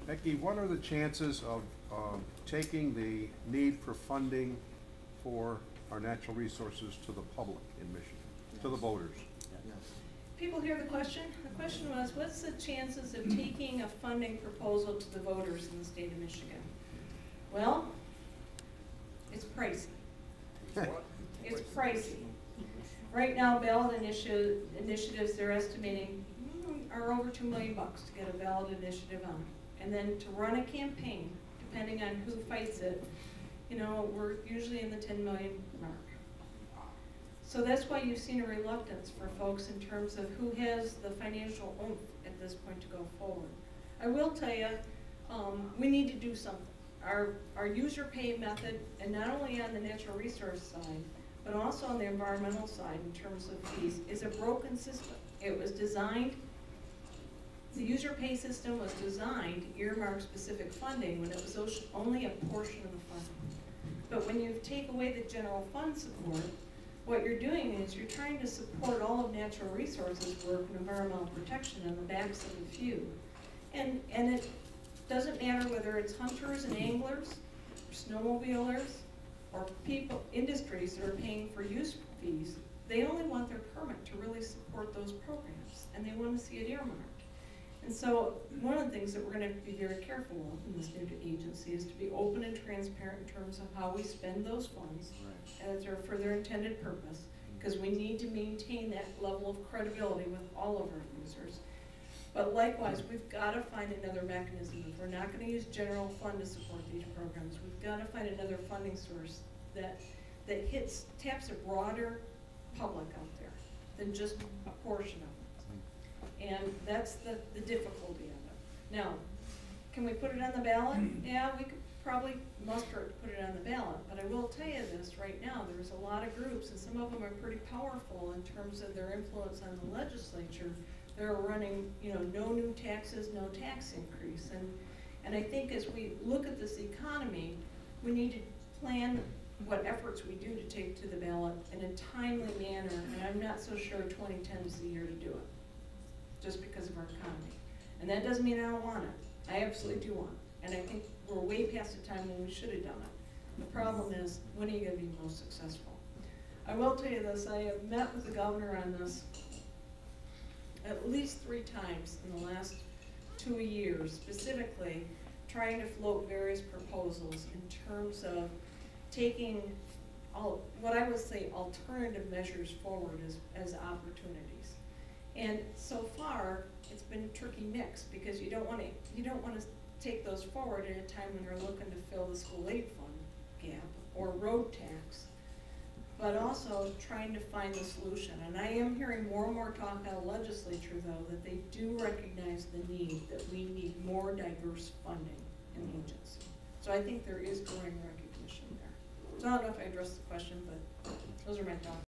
Becky, what are the chances of taking the need for funding for our natural resources to the public in Michigan, to the voters? People hear the question? The question was, what's the chances of taking a funding proposal to the voters in the state of Michigan? Well, it's pricey. It's pricey. Right now, ballot initiatives, they're estimating are over $2 million to get a ballot initiative on. And then to run a campaign, depending on who fights it, you know, we're usually in the 10 million mark. So that's why you've seen a reluctance for folks in terms of who has the financial oomph at this point to go forward. I will tell you, we need to do something. Our user pay method, and not only on the natural resource side, but also on the environmental side in terms of fees, is a broken system. It was designed, the user pay system was designed to earmark specific funding when it was only a portion of the funding. But when you take away the general fund support, what you're doing is you're trying to support all of natural resources work and environmental protection on the backs of a few. And it doesn't matter whether it's hunters and anglers, or snowmobilers, or people, industries that are paying for use fees. They only want their permit to really support those programs, and they want to see it earmarked. And so one of the things that we're going to be very careful of in this new agency is to be open and transparent in terms of how we spend those funds as they're for their intended purpose, because we need to maintain that level of credibility with all of our users. But likewise, we've got to find another mechanism. If we're not going to use general fund to support these programs, we've got to find another funding source that taps a broader public out there than just a portion of it. And that's the difficulty of it. Now, can we put it on the ballot? Yeah, we could probably muster it to put it on the ballot, but I will tell you this right now, there's a lot of groups, and some of them are pretty powerful in terms of their influence on the legislature. They're running, you know, no new taxes, no tax increase. And I think as we look at this economy, we need to plan what efforts we do to take to the ballot in a timely manner, and I'm not so sure 2010 is the year to do it, just because of our economy. And that doesn't mean I don't want it. I absolutely do want it. And I think we're way past the time when we should have done it. The problem is, when are you going to be most successful? I will tell you this, I have met with the governor on this at least 3 times in the last 2 years, specifically trying to float various proposals in terms of taking what I would say alternative measures forward as opportunities. And so far, it's been a tricky mix because you don't want to take those forward at a time when you're looking to fill the school aid fund gap or road tax, but also trying to find the solution. And I am hearing more and more talk out of the legislature, though, that they do recognize the need, that we need more diverse funding in the agency. So I think there is growing recognition there. So I don't know if I addressed the question, but those are my thoughts.